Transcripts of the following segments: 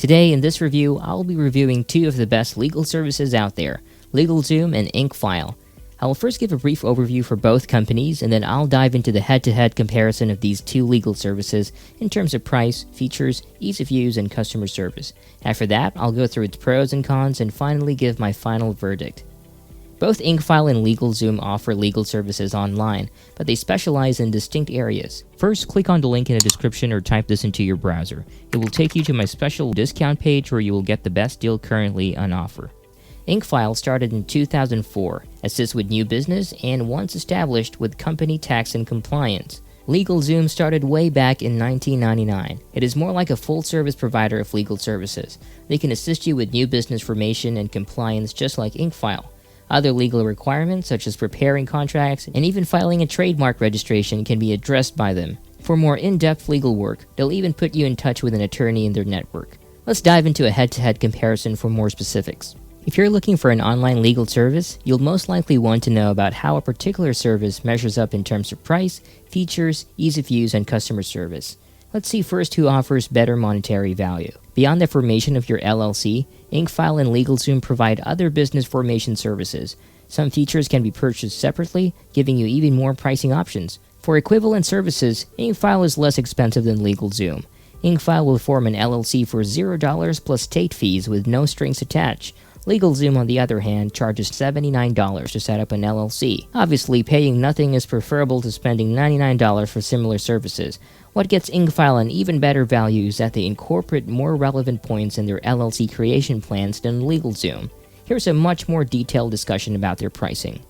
Today in this review, I'll be reviewing two of the best legal services out there, LegalZoom and Incfile. I will first give a brief overview for both companies, and then I'll dive into the head-to-head comparison of these two legal services in terms of price, features, ease of use, and customer service. After that, I'll go through its pros and cons and finally give my final verdict. Both Incfile and LegalZoom offer legal services online, but they specialize in distinct areas. First, click on the link in the description or type this into your browser. It will take you to my special discount page where you will get the best deal currently on offer. Incfile started in 2004, assists with new business, and once established with company tax and compliance. LegalZoom started way back in 1999. It is more like a full-service provider of legal services. They can assist you with new business formation and compliance just like Incfile. Other legal requirements, such as preparing contracts and even filing a trademark registration, can be addressed by them. For more in-depth legal work, they'll even put you in touch with an attorney in their network. Let's dive into a head-to-head comparison for more specifics. If you're looking for an online legal service, you'll most likely want to know about how a particular service measures up in terms of price, features, ease of use, and customer service. Let's see first who offers better monetary value. Beyond the formation of your LLC, Incfile and LegalZoom provide other business formation services. Some features can be purchased separately, giving you even more pricing options. For equivalent services, Incfile is less expensive than LegalZoom. Incfile will form an LLC for $0 plus state fees with no strings attached. LegalZoom, on the other hand, charges $79 to set up an LLC. Obviously, paying nothing is preferable to spending $99 for similar services. What gets Incfile an even better value is that they incorporate more relevant points in their LLC creation plans than LegalZoom. Here's a much more detailed discussion about their pricing.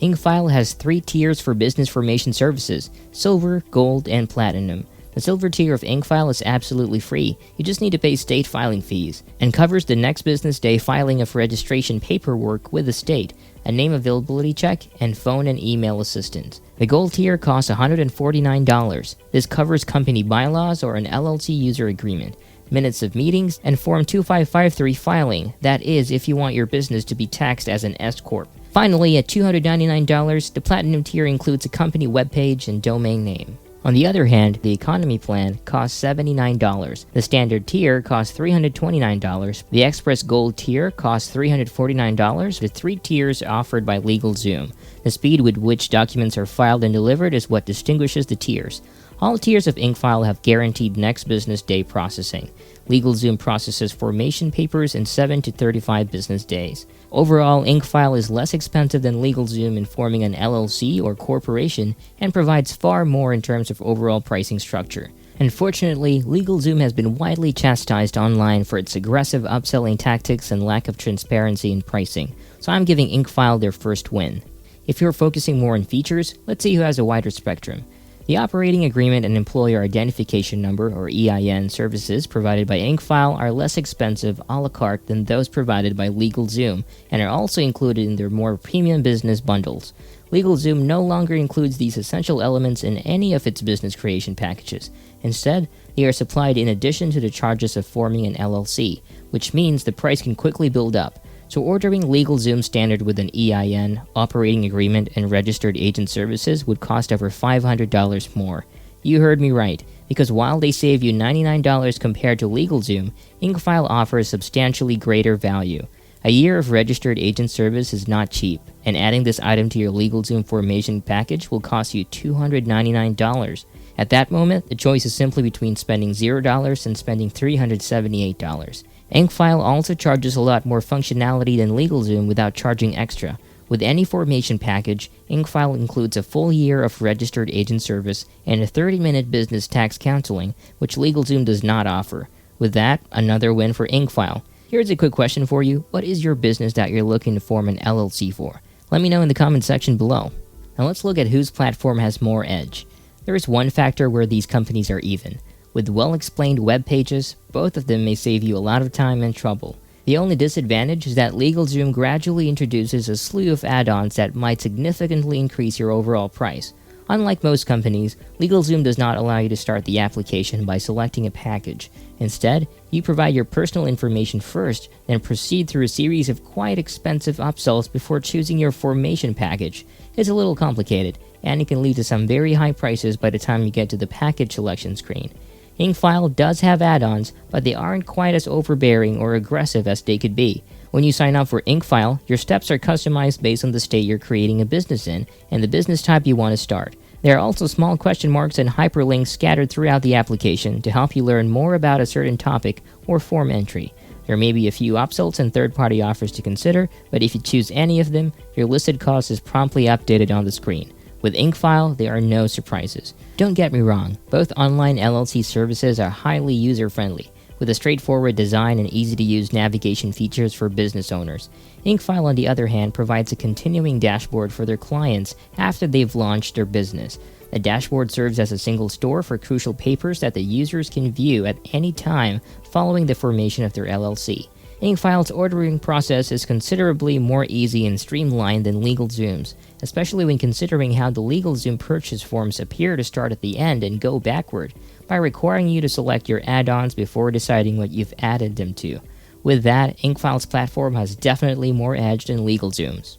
Incfile has 3 tiers for business formation services: Silver, Gold, and Platinum. The Silver tier of Incfile is absolutely free. You just need to pay state filing fees, and covers the next business day filing of registration paperwork with the state, a name availability check, and phone and email assistance. The Gold tier costs $149. This covers company bylaws or an LLC user agreement, minutes of meetings, and Form 2553 filing. That is, if you want your business to be taxed as an S-Corp. Finally, at $299, the Platinum tier includes a company webpage and domain name. On the other hand, the Economy plan costs $79. The Standard tier costs $329. The Express Gold tier costs $349. The 3 tiers offered by LegalZoom. The speed with which documents are filed and delivered is what distinguishes the tiers. All tiers of Incfile have guaranteed next business day processing. LegalZoom processes formation papers in 7 to 35 business days. Overall, Incfile is less expensive than LegalZoom in forming an LLC or corporation and provides far more in terms of overall pricing structure. Unfortunately, LegalZoom has been widely chastised online for its aggressive upselling tactics and lack of transparency in pricing, so I'm giving Incfile their first win. If you're focusing more on features, let's see who has a wider spectrum. The Operating Agreement and Employer Identification Number, or EIN, services provided by Incfile are less expensive a la carte than those provided by LegalZoom, and are also included in their more premium business bundles. LegalZoom no longer includes these essential elements in any of its business creation packages. Instead, they are supplied in addition to the charges of forming an LLC, which means the price can quickly build up. So ordering LegalZoom standard with an EIN, operating agreement, and registered agent services would cost over $500 more. You heard me right, because while they save you $99 compared to LegalZoom, Incfile offers substantially greater value. A year of registered agent service is not cheap, and adding this item to your LegalZoom formation package will cost you $299. At that moment, the choice is simply between spending $0 and spending $378. Incfile also charges a lot more functionality than LegalZoom without charging extra. With any formation package, Incfile includes a full year of registered agent service and a 30-minute business tax counseling, which LegalZoom does not offer. With that, another win for Incfile. Here's a quick question for you. What is your business that you're looking to form an LLC for? Let me know in the comment section below. Now let's look at whose platform has more edge. There is one factor where these companies are even. With well-explained web pages, both of them may save you a lot of time and trouble. The only disadvantage is that LegalZoom gradually introduces a slew of add-ons that might significantly increase your overall price. Unlike most companies, LegalZoom does not allow you to start the application by selecting a package. Instead, you provide your personal information first, then proceed through a series of quite expensive upsells before choosing your formation package. It's a little complicated, and it can lead to some very high prices by the time you get to the package selection screen. Incfile does have add-ons, but they aren't quite as overbearing or aggressive as they could be. When you sign up for Incfile, your steps are customized based on the state you're creating a business in and the business type you want to start. There are also small question marks and hyperlinks scattered throughout the application to help you learn more about a certain topic or form entry. There may be a few upsells and third-party offers to consider, but if you choose any of them, your listed cost is promptly updated on the screen. With Incfile, there are no surprises. Don't get me wrong, both online LLC services are highly user-friendly, with a straightforward design and easy-to-use navigation features for business owners. Incfile, on the other hand, provides a continuing dashboard for their clients after they've launched their business. The dashboard serves as a single store for crucial papers that the users can view at any time following the formation of their LLC. Incfile's ordering process is considerably more easy and streamlined than LegalZoom's, especially when considering how the LegalZoom purchase forms appear to start at the end and go backward, by requiring you to select your add-ons before deciding what you've added them to. With that, Incfile's platform has definitely more edge than LegalZoom's.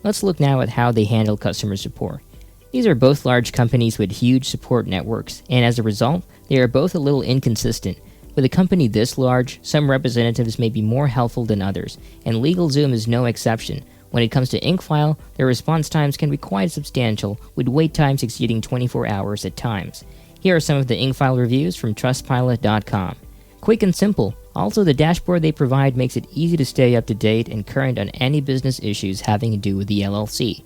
Let's look now at how they handle customer support. These are both large companies with huge support networks, and as a result, they are both a little inconsistent. With a company this large, some representatives may be more helpful than others, and LegalZoom is no exception. When it comes to Incfile, their response times can be quite substantial, with wait times exceeding 24 hours at times. Here are some of the Incfile reviews from Trustpilot.com. Quick and simple. Also, the dashboard they provide makes it easy to stay up to date and current on any business issues having to do with the LLC.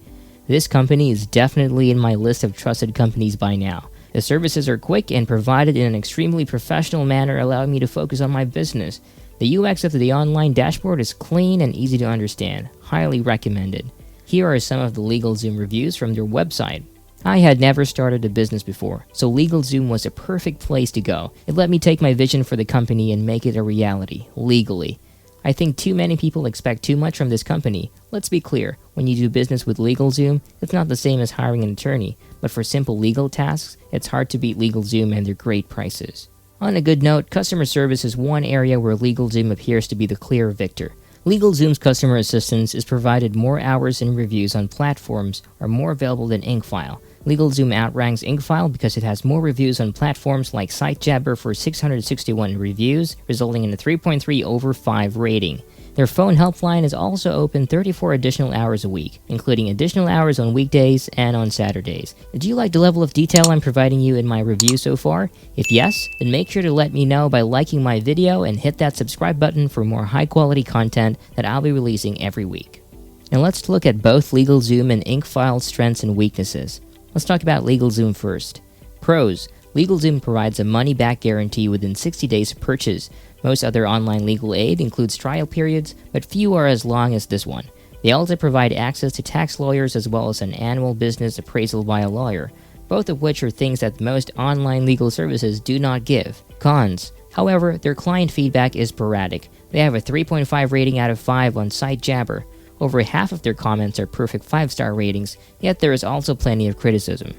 This company is definitely in my list of trusted companies by now. The services are quick and provided in an extremely professional manner, allowing me to focus on my business. The UX of the online dashboard is clean and easy to understand. Highly recommended. Here are some of the LegalZoom reviews from their website. I had never started a business before, so LegalZoom was a perfect place to go. It let me take my vision for the company and make it a reality, legally. I think too many people expect too much from this company. Let's be clear, when you do business with LegalZoom, it's not the same as hiring an attorney, but for simple legal tasks, it's hard to beat LegalZoom and their great prices. On a good note, customer service is one area where LegalZoom appears to be the clear victor. LegalZoom's customer assistance is provided more hours and reviews on platforms are more available than Incfile. LegalZoom outranks Incfile because it has more reviews on platforms like SiteJabber for 661 reviews, resulting in a 3.3 over 5 rating. Their phone helpline is also open 34 additional hours a week, including additional hours on weekdays and on Saturdays. Do you like the level of detail I'm providing you in my review so far? If yes, then make sure to let me know by liking my video and hit that subscribe button for more high-quality content that I'll be releasing every week. Now let's look at both LegalZoom and Incfile's strengths and weaknesses. Let's talk about LegalZoom first. Pros. LegalZoom provides a money-back guarantee within 60 days of purchase. Most other online legal aid includes trial periods, but few are as long as this one. They also provide access to tax lawyers as well as an annual business appraisal by a lawyer, both of which are things that most online legal services do not give. Cons. However, their client feedback is sporadic. They have a 3.5 rating out of 5 on SiteJabber. Over half of their comments are perfect 5-star ratings, yet there is also plenty of criticism.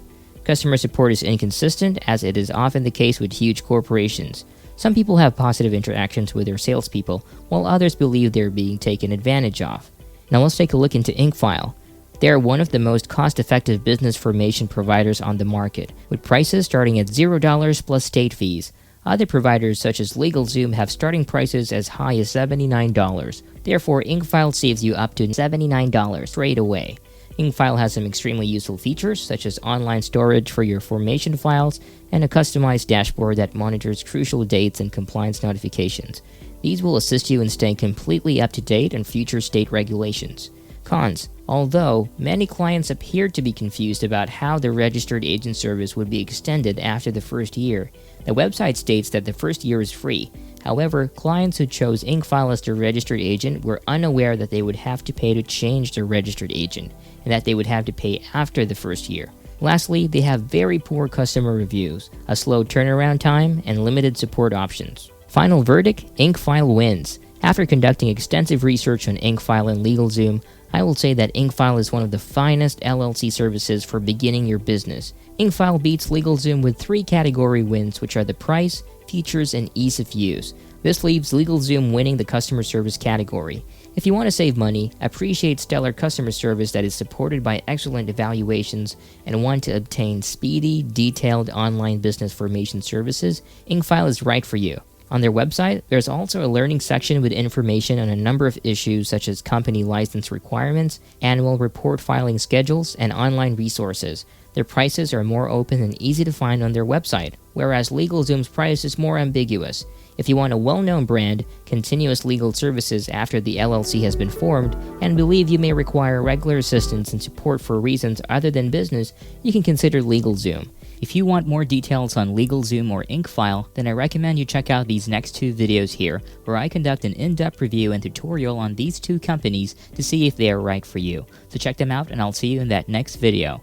Customer support is inconsistent, as it is often the case with huge corporations. Some people have positive interactions with their salespeople, while others believe they're being taken advantage of. Now let's take a look into Incfile. They are one of the most cost-effective business formation providers on the market, with prices starting at $0 plus state fees. Other providers such as LegalZoom have starting prices as high as $79. Therefore, Incfile saves you up to $79 straight away. Incfile has some extremely useful features such as online storage for your formation files and a customized dashboard that monitors crucial dates and compliance notifications. These will assist you in staying completely up to date on future state regulations. Cons. Although many clients appeared to be confused about how the registered agent service would be extended after the first year, the website states that the first year is free. However, clients who chose Incfile as their registered agent were unaware that they would have to pay to change their registered agent, and that they would have to pay after the first year. Lastly, they have very poor customer reviews, a slow turnaround time, and limited support options. Final verdict, Incfile wins. After conducting extensive research on Incfile and LegalZoom, I will say that Incfile is one of the finest LLC services for beginning your business. Incfile beats LegalZoom with 3 category wins, which are the price, features, and ease of use. This leaves LegalZoom winning the customer service category. If you want to save money, appreciate stellar customer service that is supported by excellent evaluations, and want to obtain speedy, detailed online business formation services, Incfile is right for you. On their website, there's also a learning section with information on a number of issues such as company license requirements, annual report filing schedules, and online resources. Their prices are more open and easy to find on their website, whereas LegalZoom's price is more ambiguous. If you want a well-known brand, continuous legal services after the LLC has been formed, and believe you may require regular assistance and support for reasons other than business, you can consider LegalZoom. If you want more details on LegalZoom or Incfile, then I recommend you check out these next two videos here, where I conduct an in-depth review and tutorial on these two companies to see if they are right for you. So check them out, and I'll see you in that next video.